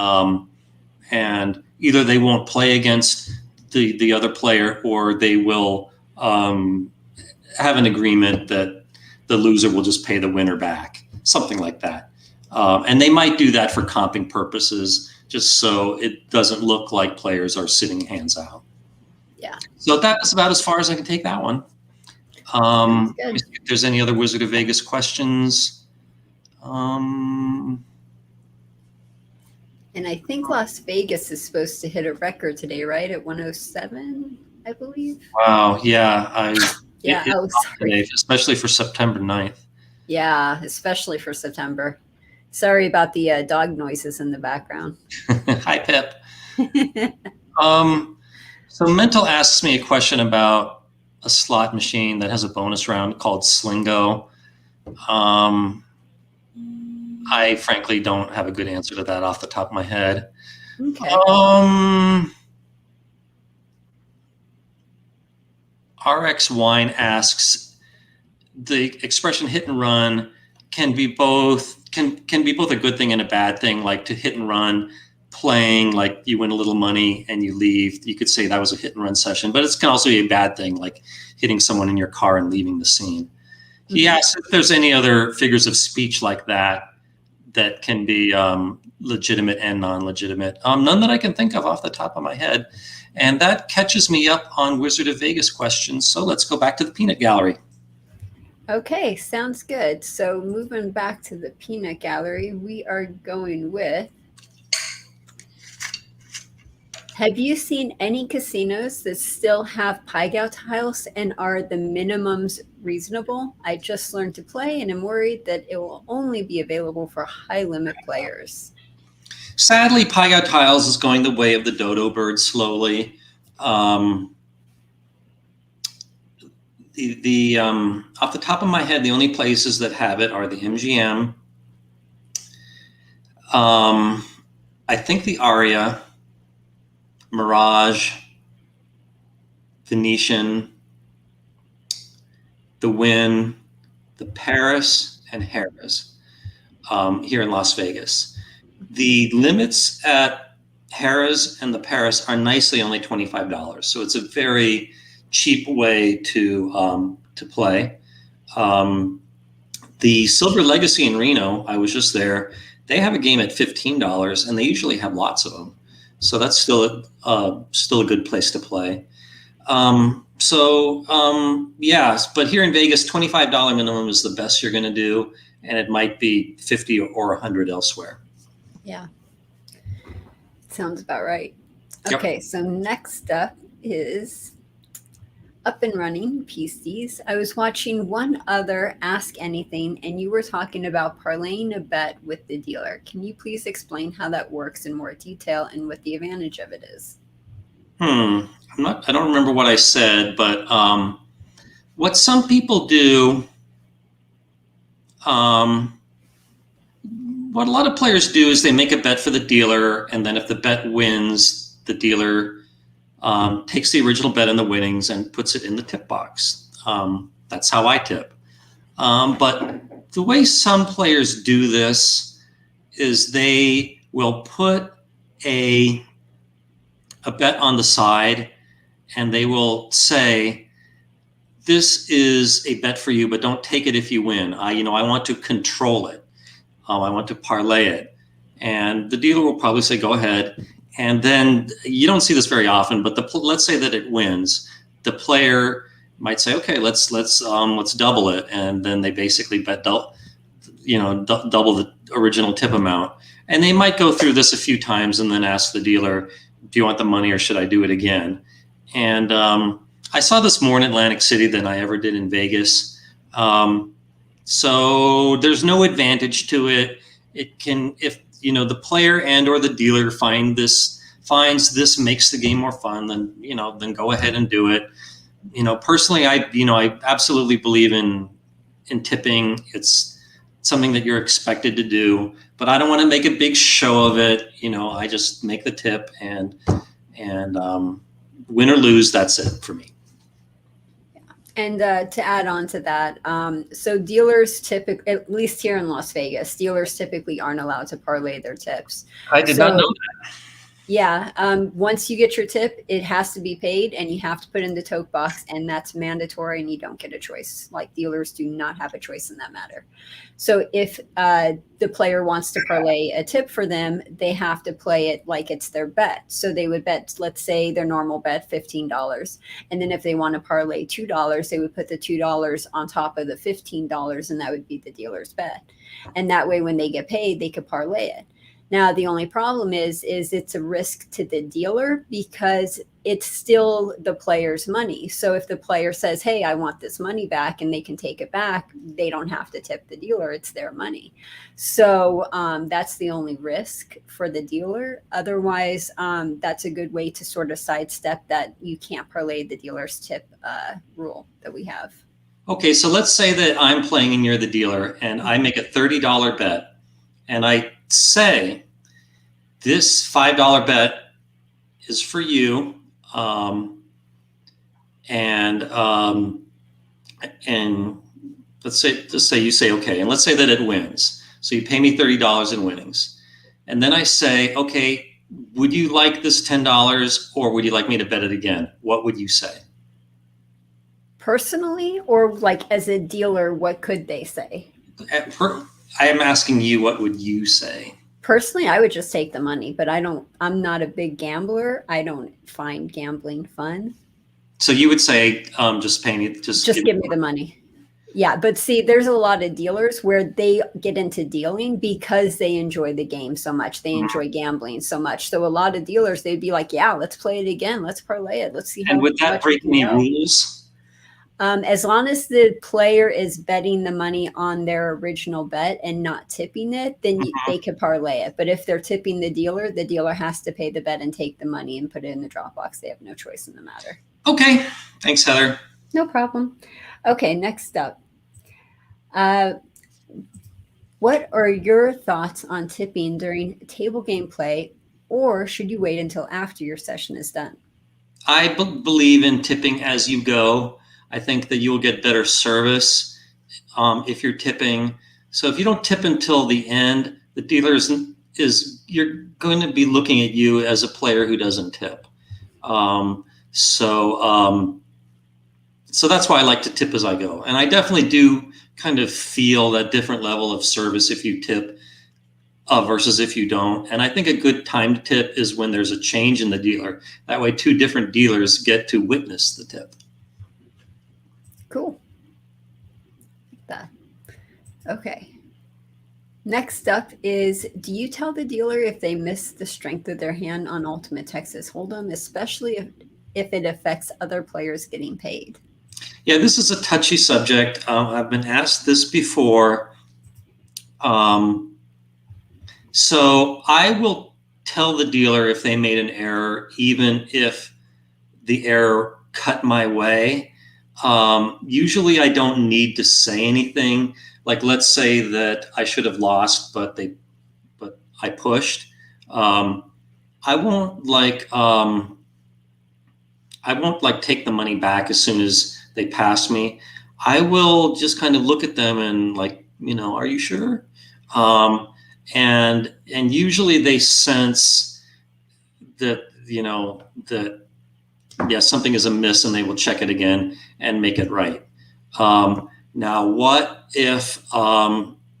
either they won't play against the other player, or they will have an agreement that the loser will just pay the winner back, something like that. And they might do that for comping purposes, just so it doesn't look like players are sitting hands out. Yeah. So that's about as far as I can take that one. If there's any other Wizard of Vegas questions. And I think Las Vegas is supposed to hit a record today, right? At 107, I believe. Wow. Yeah. Yeah. It's Oh, off sorry. today, especially for September 9th. Yeah, especially for September. Sorry about the dog noises in the background. Hi, Pip. Um, so Mental asks me a question about a slot machine that has a bonus round called Slingo. Um, I frankly don't have a good answer to that off the top of my head. Okay. RX Wine asks, the expression hit and run can be both a good thing and a bad thing. Like to hit and run, playing like you win a little money and you leave. You could say that was a hit and run session, but it can also be a bad thing, like hitting someone in your car and leaving the scene. He asks if there's any other figures of speech like that that can be legitimate and non-legitimate. None that I can think of off the top of my head. And that catches me up on Wizard of Vegas questions. So let's go back to the peanut gallery. Okay, sounds good. So moving back to the peanut gallery, we are going with, have you seen any casinos that still have Pai Gow tiles, and are the minimums reasonable? I just learned to play and am worried that it will only be available for high limit players. Sadly, Pai Gow Tiles is going the way of the dodo bird slowly. Off the top of my head, the only places that have it are the MGM. I think the Aria, Mirage, Venetian, the Wynn, the Paris, and Harrah's here in Las Vegas. The limits at Harrah's and the Paris are nicely only $25, so it's a very cheap way to play. The Silver Legacy in Reno, I was just there. They have a game at $15, and they usually have lots of them. So that's still a good place to play. Yeah, but here in Vegas, $25 minimum is the best you're going to do, and it might be 50 or 100 elsewhere. Yeah, sounds about right. Yep. Okay, so next up is Up and Running PCs. I was watching one other Ask Anything, and you were talking about parlaying a bet with the dealer. Can you please explain how that works in more detail and what the advantage of it is? I don't remember what I said, but what some people do, what a lot of players do is they make a bet for the dealer, and then if the bet wins, the dealer takes the original bet and the winnings and puts it in the tip box. That's how I tip. But the way some players do this is they will put a bet on the side, and they will say, this is a bet for you, but don't take it if you win. I want to control it. I want to parlay it. And the dealer will probably say, go ahead. And then you don't see this very often, but let's say that it wins. The player might say, okay, let's double it. And then they basically bet double the original tip amount. And they might go through this a few times and then ask the dealer, do you want the money or should I do it again? And I saw this more in Atlantic City than I ever did in Vegas. So there's no advantage to it. It can, if the player and or the dealer finds this makes the game more fun, then go ahead and do it. Personally, I absolutely believe in tipping. It's something that you're expected to do, but I don't want to make a big show of it. I just make the tip, and win or lose, that's it for me. And to add on to that, so dealers typically, at least here in Las Vegas, dealers typically aren't allowed to parlay their tips. I did not know that. Yeah. Once you get your tip, it has to be paid, and you have to put in the tote box, and that's mandatory, and you don't get a choice. Like, dealers do not have a choice in that matter. So if the player wants to parlay a tip for them, they have to play it like it's their bet. So they would bet, let's say their normal bet, $15. And then if they want to parlay $2, they would put the $2 on top of the $15, and that would be the dealer's bet. And that way, when they get paid, they could parlay it. Now, the only problem is it's a risk to the dealer because it's still the player's money. So if the player says, hey, I want this money back, and they can take it back, they don't have to tip the dealer. It's their money. So that's the only risk for the dealer. Otherwise, that's a good way to sort of sidestep that you can't parlay the dealer's tip rule that we have. Okay, so let's say that I'm playing and you're the dealer, and I make a $30 bet, and I say, this $5 bet is for you, and let's say you say okay, and let's say that it wins. So you pay me $30 in winnings, and then I say, okay, would you like this $10, or would you like me to bet it again? What would you say? Personally, or like as a dealer, what could they say? I am asking you, what would you say? Personally, I would just take the money, but I'm not a big gambler. I don't find gambling fun. So you would say, just pay me, just give me the money. Yeah, but see, there's a lot of dealers where they get into dealing because they enjoy the game so much. They enjoy gambling so much. So a lot of dealers, they'd be like, yeah, let's play it again. Let's parlay it. Let's see how. And would that break any rules? As long as the player is betting the money on their original bet and not tipping it, then they could parlay it. But if they're tipping the dealer has to pay the bet and take the money and put it in the drop box. They have no choice in the matter. Okay. Thanks, Heather. No problem. Okay, next up. What are your thoughts on tipping during table game play, or should you wait until after your session is done? I believe in tipping as you go. I think that you'll get better service if you're tipping. So if you don't tip until the end, the dealer you're going to be looking at you as a player who doesn't tip. So that's why I like to tip as I go. And I definitely do kind of feel that different level of service if you tip versus if you don't. And I think a good time to tip is when there's a change in the dealer. That way, two different dealers get to witness the tip. Cool. That. Okay. Next up is, do you tell the dealer if they miss the strength of their hand on Ultimate Texas Hold'em, especially if it affects other players getting paid? Yeah, this is a touchy subject. I've been asked this before. So I will tell the dealer if they made an error, even if the error cut my way. Usually I don't need to say anything. Like, let's say that I should have lost, but I pushed. I won't take the money back as soon as they pass me. I will just kind of look at them and are you sure? And usually they sense that, something is amiss, and they will check it again and make it right. Now, what if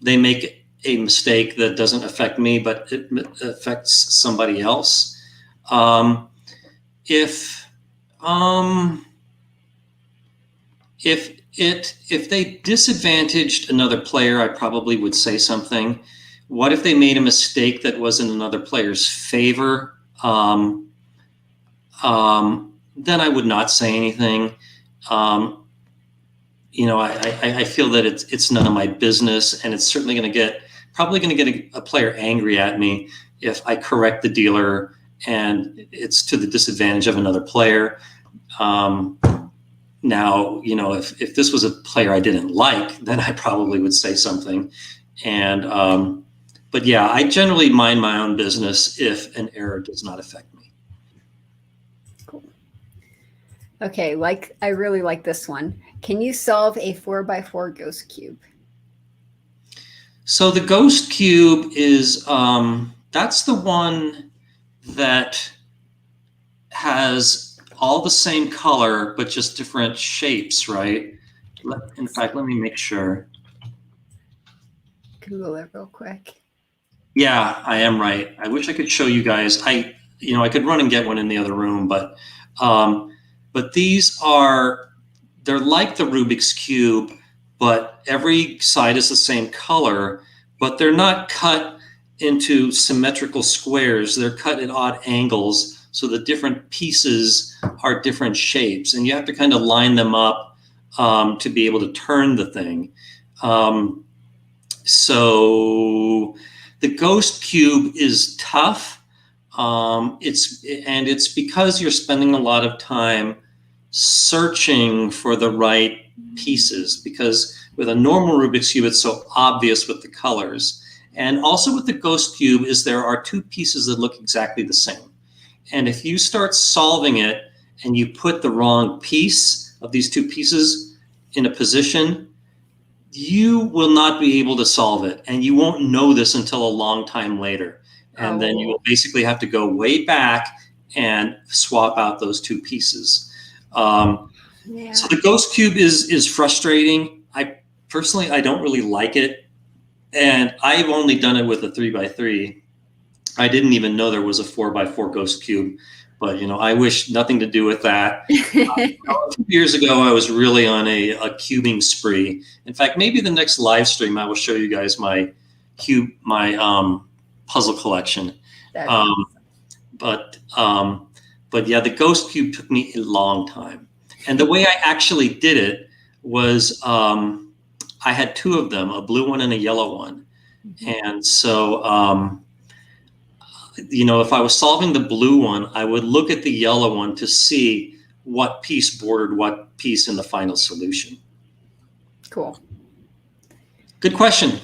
they make a mistake that doesn't affect me, but it affects somebody else? If they disadvantaged another player, I probably would say something. What if they made a mistake that was in another player's favor? Then I would not say anything. I feel that it's none of my business, and it's certainly probably going to get a player angry at me if I correct the dealer and it's to the disadvantage of another player. Now, if this was a player I didn't like, then I probably would say something. And but yeah, I generally mind my own business if an error does not affect me. Cool. Okay, I really like this one. Can you solve a 4x4 ghost cube? So the ghost cube is that's the one that has all the same color but just different shapes, right? In fact, let me make sure. Google it real quick. Yeah, I am right. I wish I could show you guys. I could run and get one in the other room, but they're like the Rubik's Cube, but every side is the same color, but they're not cut into symmetrical squares. They're cut at odd angles, so the different pieces are different shapes, and you have to kind of line them up to be able to turn the thing. So the ghost cube is tough. It's because you're spending a lot of time searching for the right pieces, because with a normal Rubik's Cube, it's so obvious with the colors. And also with the ghost cube is there are two pieces that look exactly the same. And if you start solving it and you put the wrong piece of these two pieces in a position, you will not be able to solve it. And you won't know this until a long time later. And then you will basically have to go way back and swap out those two pieces. So the ghost cube is frustrating. I don't really like it. And I've only done it with a 3x3. I didn't even know there was a 4x4 ghost cube, but I wish nothing to do with that. A few years ago, I was really on a cubing spree. In fact, maybe the next live stream, I will show you guys my puzzle collection. But yeah, the ghost cube took me a long time. And the way I actually did it was I had two of them, a blue one and a yellow one. And so, if I was solving the blue one, I would look at the yellow one to see what piece bordered what piece in the final solution. Cool. Good question.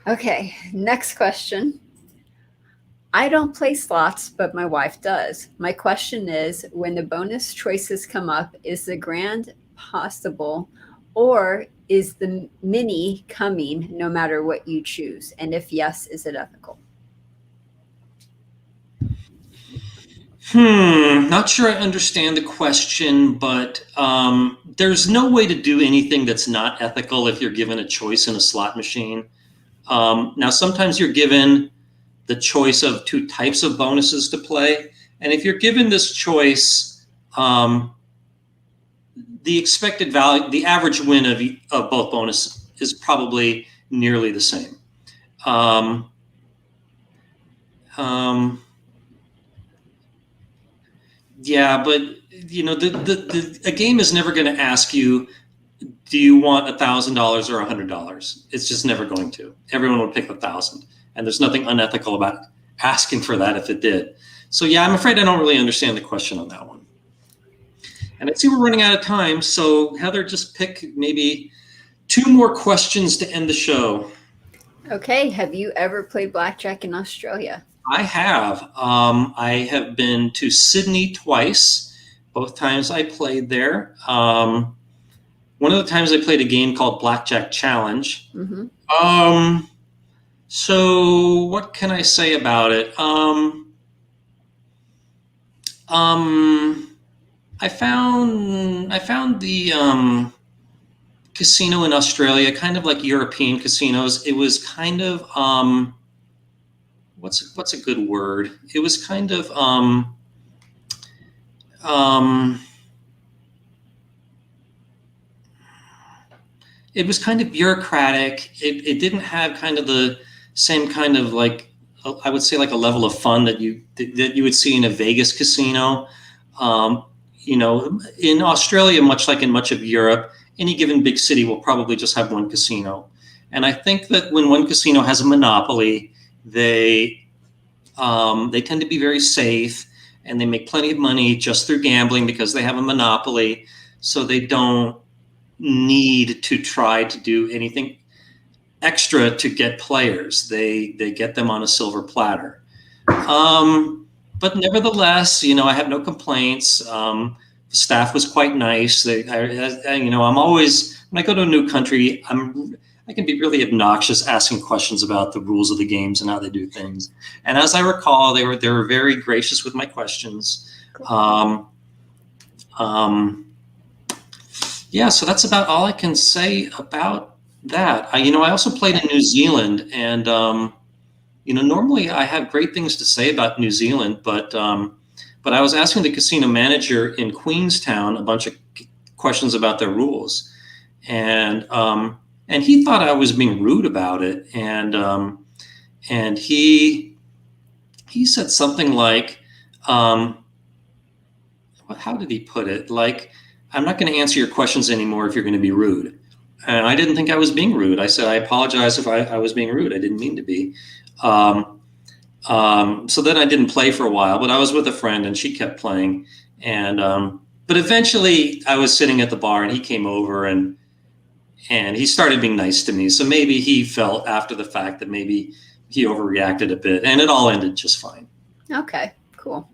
Okay, next question. I don't play slots, but my wife does. My question is, when the bonus choices come up, is the grand possible, or is the mini coming no matter what you choose? And if yes, is it ethical? Not sure I understand the question, but there's no way to do anything that's not ethical if you're given a choice in a slot machine. Now, sometimes you're given the choice of two types of bonuses to play. And if you're given this choice, the expected value, the average win of both bonus is probably nearly the same. Yeah, but a game is never going to ask you, do you want $1,000 or $100? It's just never going to. Everyone would pick 1,000, and there's nothing unethical about asking for that if it did. So yeah, I'm afraid I don't really understand the question on that one. And I see we're running out of time, so Heather, just pick maybe 2 more questions to end the show. Okay, have you ever played blackjack in Australia? I have. I have been to Sydney twice. Both times I played there. One of the times I played a game called Blackjack Challenge. So what can I say about it? I found the casino in Australia kind of like European casinos. It was kind of what's a good word? It was kind of it was kind of bureaucratic. It didn't have kind of the same kind of, like, I would say, like a level of fun that you would see in a Vegas casino. In Australia, much like in much of Europe, any given big city will probably just have one casino. And I think that when one casino has a monopoly, they tend to be very safe, and they make plenty of money just through gambling because they have a monopoly. So they don't need to try to do anything extra to get players. They get them on a silver platter. But nevertheless, I have no complaints. The staff was quite nice. I'm always, when I go to a new country, I can be really obnoxious asking questions about the rules of the games and how they do things. And as I recall, they were very gracious with my questions. Yeah, so that's about all I can say about that. I also played in New Zealand, and normally I have great things to say about New Zealand, but I was asking the casino manager in Queenstown a bunch of questions about their rules, and he thought I was being rude about it, and and he said something like, how did he put it? Like, I'm not going to answer your questions anymore if you're going to be rude. And I didn't think I was being rude. I said, I apologize if I was being rude. I didn't mean to be. So then I didn't play for a while, but I was with a friend and she kept playing. And but eventually I was sitting at the bar and he came over and he started being nice to me. So maybe he felt after the fact that maybe he overreacted a bit, and it all ended just fine. Okay, cool.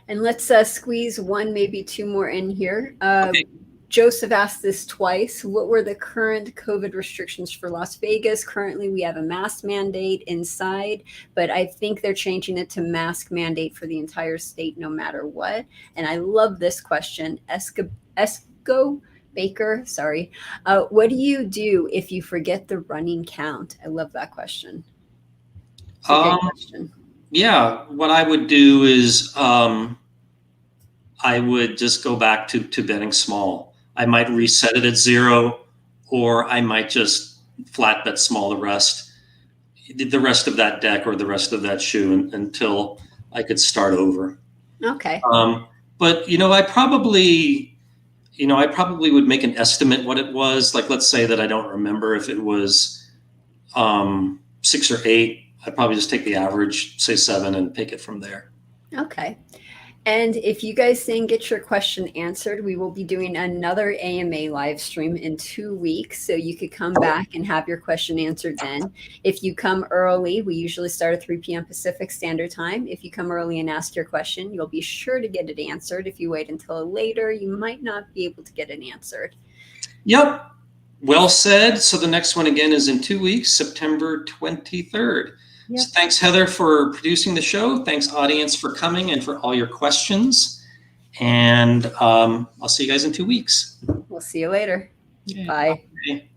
And let's squeeze one, maybe two more in here. Okay. Joseph asked this twice. What were the current COVID restrictions for Las Vegas? Currently, we have a mask mandate inside, but I think they're changing it to mask mandate for the entire state, no matter what. And I love this question. Esco Baker, sorry. What do you do if you forget the running count? I love that question. It's a good question. Yeah, what I would do is I would just go back to betting small. I might reset it at 0, or I might just flat bet small the rest of that deck or the rest of that shoe until I could start over. Okay. But I probably would make an estimate what it was. Like, let's say that I don't remember if it was 6 or 8. I'd probably just take the average, say 7, and pick it from there. Okay. And if you guys didn't get your question answered, we will be doing another AMA live stream in 2 weeks. So you could come back and have your question answered then. If you come early, we usually start at 3 p.m. Pacific Standard Time. If you come early and ask your question, you'll be sure to get it answered. If you wait until later, you might not be able to get it answered. Yep. Well said. So the next one again is in 2 weeks, September 23rd. Yep. So thanks, Heather, for producing the show. Thanks, audience, for coming and for all your questions. And I'll see you guys in 2 weeks. We'll see you later. Yeah. Bye. Okay.